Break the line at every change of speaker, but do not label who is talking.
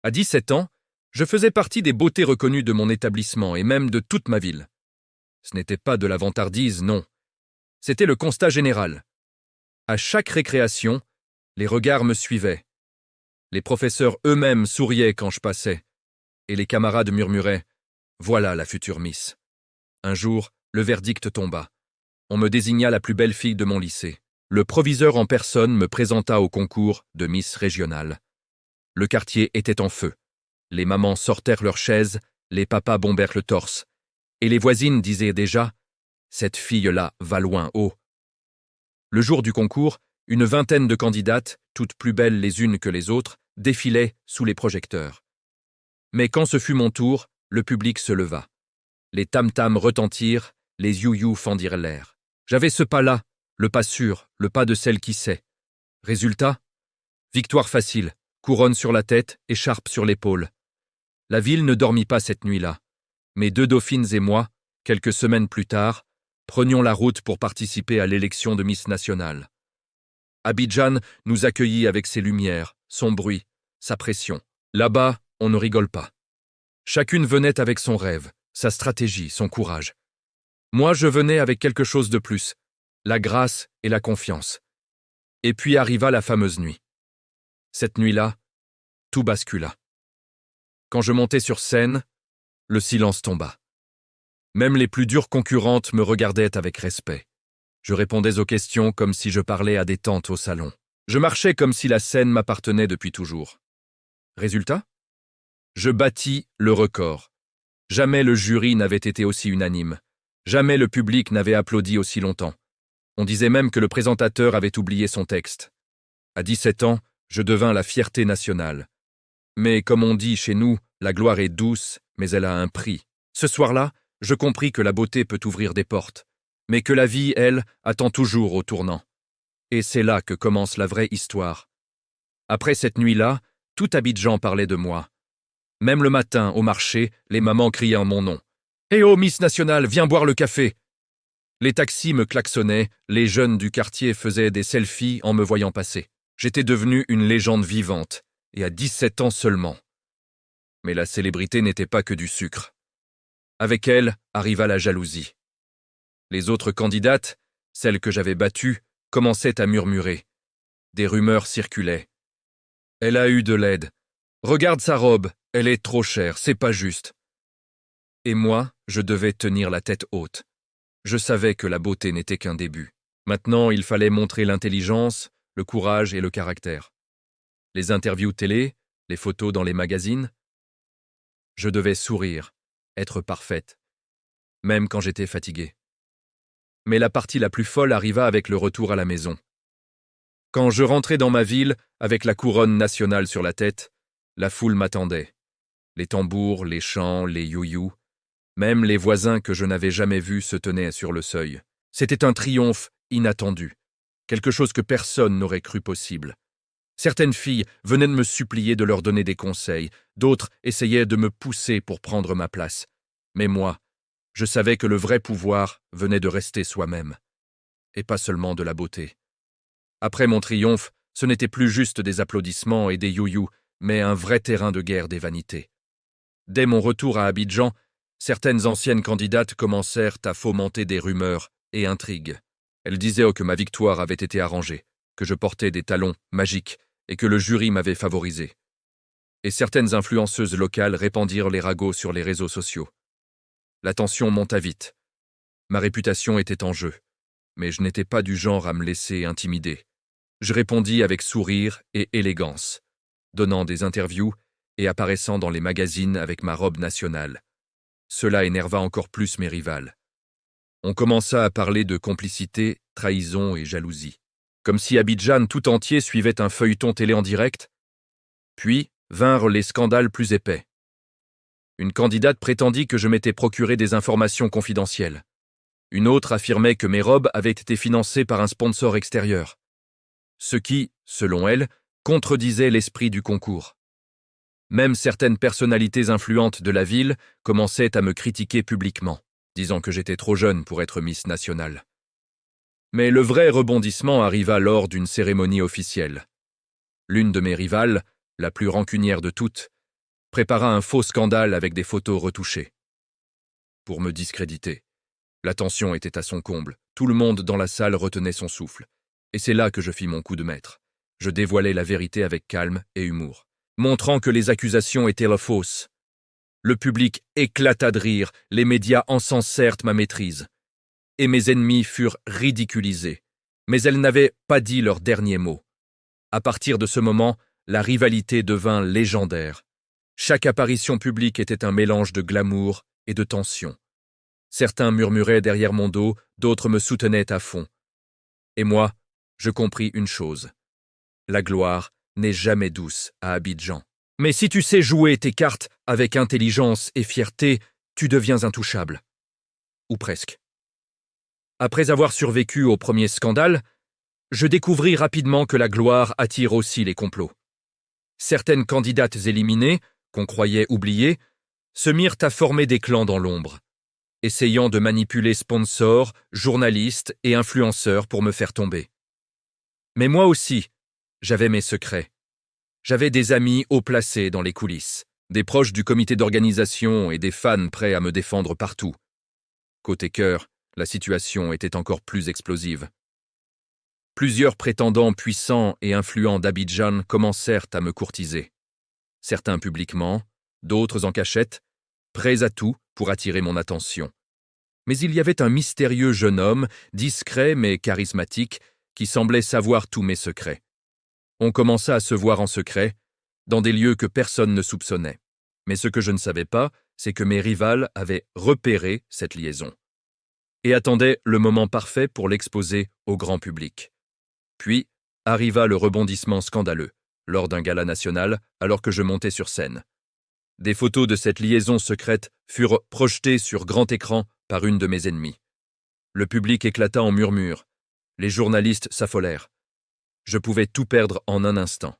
À 17 ans, je faisais partie des beautés reconnues de mon établissement et même de toute ma ville. Ce n'était pas de la vantardise, non. C'était le constat général. À chaque récréation, les regards me suivaient. Les professeurs eux-mêmes souriaient quand je passais. Et les camarades murmuraient « Voilà la future Miss ». Un jour, le verdict tomba. On me désigna la plus belle fille de mon lycée. Le proviseur en personne me présenta au concours de Miss régionale. Le quartier était en feu. Les mamans sortèrent leurs chaises, les papas bombèrent le torse. Et les voisines disaient déjà « Cette fille-là va loin haut ». Le jour du concours, une vingtaine de candidates, toutes plus belles les unes que les autres, défilaient sous les projecteurs. Mais quand ce fut mon tour, le public se leva. Les tam-tams retentirent, les you-you fendirent l'air. J'avais ce pas-là, le pas sûr, le pas de celle qui sait. Résultat, victoire facile, couronne sur la tête, écharpe sur l'épaule. La ville ne dormit pas cette nuit-là. Mes deux dauphines et moi, quelques semaines plus tard, prenions la route pour participer à l'élection de Miss Nationale. Abidjan nous accueillit avec ses lumières, son bruit, sa pression. Là-bas, on ne rigole pas. Chacune venait avec son rêve, sa stratégie, son courage. Moi, je venais avec quelque chose de plus, la grâce et la confiance. Et puis arriva la fameuse nuit. Cette nuit-là, tout bascula. Quand je montais sur scène, le silence tomba. Même les plus dures concurrentes me regardaient avec respect. Je répondais aux questions comme si je parlais à des tantes au salon. Je marchais comme si la scène m'appartenait depuis toujours. Résultat ? Je battis le record. Jamais le jury n'avait été aussi unanime. Jamais le public n'avait applaudi aussi longtemps. On disait même que le présentateur avait oublié son texte. À 17 ans, je devins la fierté nationale. Mais comme on dit chez nous, la gloire est douce, mais elle a un prix. Ce soir-là, je compris que la beauté peut ouvrir des portes, mais que la vie, elle, attend toujours au tournant. Et c'est là que commence la vraie histoire. Après cette nuit-là, tout Abidjan parlait de moi. Même le matin, au marché, les mamans criaient mon nom. « Eh oh, Miss Nationale, viens boire le café !» Les taxis me klaxonnaient, les jeunes du quartier faisaient des selfies en me voyant passer. J'étais devenu une légende vivante, et à 17 ans seulement. Mais la célébrité n'était pas que du sucre. Avec elle arriva la jalousie. Les autres candidates, celles que j'avais battues, commençaient à murmurer. Des rumeurs circulaient. « Elle a eu de l'aide. Regarde sa robe, elle est trop chère, c'est pas juste. » Et moi, je devais tenir la tête haute. Je savais que la beauté n'était qu'un début. Maintenant, il fallait montrer l'intelligence, le courage et le caractère. Les interviews télé, les photos dans les magazines. Je devais sourire, être parfaite, même quand j'étais fatigué. Mais la partie la plus folle arriva avec le retour à la maison. Quand je rentrais dans ma ville, avec la couronne nationale sur la tête, la foule m'attendait. Les tambours, les chants, les you-you, même les voisins que je n'avais jamais vus se tenaient sur le seuil. C'était un triomphe inattendu, quelque chose que personne n'aurait cru possible. Certaines filles venaient de me supplier de leur donner des conseils, d'autres essayaient de me pousser pour prendre ma place. Mais moi, je savais que le vrai pouvoir venait de rester soi-même, et pas seulement de la beauté. Après mon triomphe, ce n'était plus juste des applaudissements et des you-you, mais un vrai terrain de guerre des vanités. Dès mon retour à Abidjan, certaines anciennes candidates commencèrent à fomenter des rumeurs et intrigues. Elles disaient que ma victoire avait été arrangée, que je portais des talons magiques et que le jury m'avait favorisé. Et certaines influenceuses locales répandirent les ragots sur les réseaux sociaux. La tension monta vite. Ma réputation était en jeu, mais je n'étais pas du genre à me laisser intimider. Je répondis avec sourire et élégance, donnant des interviews et apparaissant dans les magazines avec ma robe nationale. Cela énerva encore plus mes rivales. On commença à parler de complicité, trahison et jalousie, comme si Abidjan tout entier suivait un feuilleton télé en direct. Puis vinrent les scandales plus épais. Une candidate prétendit que je m'étais procuré des informations confidentielles. Une autre affirmait que mes robes avaient été financées par un sponsor extérieur. Ce qui, selon elle, contredisait l'esprit du concours. Même certaines personnalités influentes de la ville commençaient à me critiquer publiquement, disant que j'étais trop jeune pour être Miss Nationale. Mais le vrai rebondissement arriva lors d'une cérémonie officielle. L'une de mes rivales, la plus rancunière de toutes, prépara un faux scandale avec des photos retouchées. Pour me discréditer. La tension était à son comble. Tout le monde dans la salle retenait son souffle. Et c'est là que je fis mon coup de maître. Je dévoilai la vérité avec calme et humour, montrant que les accusations étaient fausses. Le public éclata de rire, les médias encensèrent ma maîtrise. Et mes ennemis furent ridiculisés. Mais elles n'avaient pas dit leur dernier mot. À partir de ce moment, la rivalité devint légendaire. Chaque apparition publique était un mélange de glamour et de tension. Certains murmuraient derrière mon dos, d'autres me soutenaient à fond. Et moi, je compris une chose. La gloire n'est jamais douce à Abidjan. Mais si tu sais jouer tes cartes avec intelligence et fierté, tu deviens intouchable. Ou presque. Après avoir survécu au premier scandale, je découvris rapidement que la gloire attire aussi les complots. Certaines candidates éliminées, qu'on croyait oubliées, se mirent à former des clans dans l'ombre, essayant de manipuler sponsors, journalistes et influenceurs pour me faire tomber. Mais moi aussi, j'avais mes secrets. J'avais des amis haut placés dans les coulisses, des proches du comité d'organisation et des fans prêts à me défendre partout. Côté cœur, la situation était encore plus explosive. Plusieurs prétendants puissants et influents d'Abidjan commencèrent à me courtiser. Certains publiquement, d'autres en cachette, prêts à tout pour attirer mon attention. Mais il y avait un mystérieux jeune homme, discret mais charismatique, qui semblait savoir tous mes secrets. On commença à se voir en secret, dans des lieux que personne ne soupçonnait. Mais ce que je ne savais pas, c'est que mes rivales avaient repéré cette liaison et attendaient le moment parfait pour l'exposer au grand public. Puis arriva le rebondissement scandaleux, lors d'un gala national, alors que je montais sur scène. Des photos de cette liaison secrète furent projetées sur grand écran par une de mes ennemies. Le public éclata en murmures. Les journalistes s'affolèrent. Je pouvais tout perdre en un instant.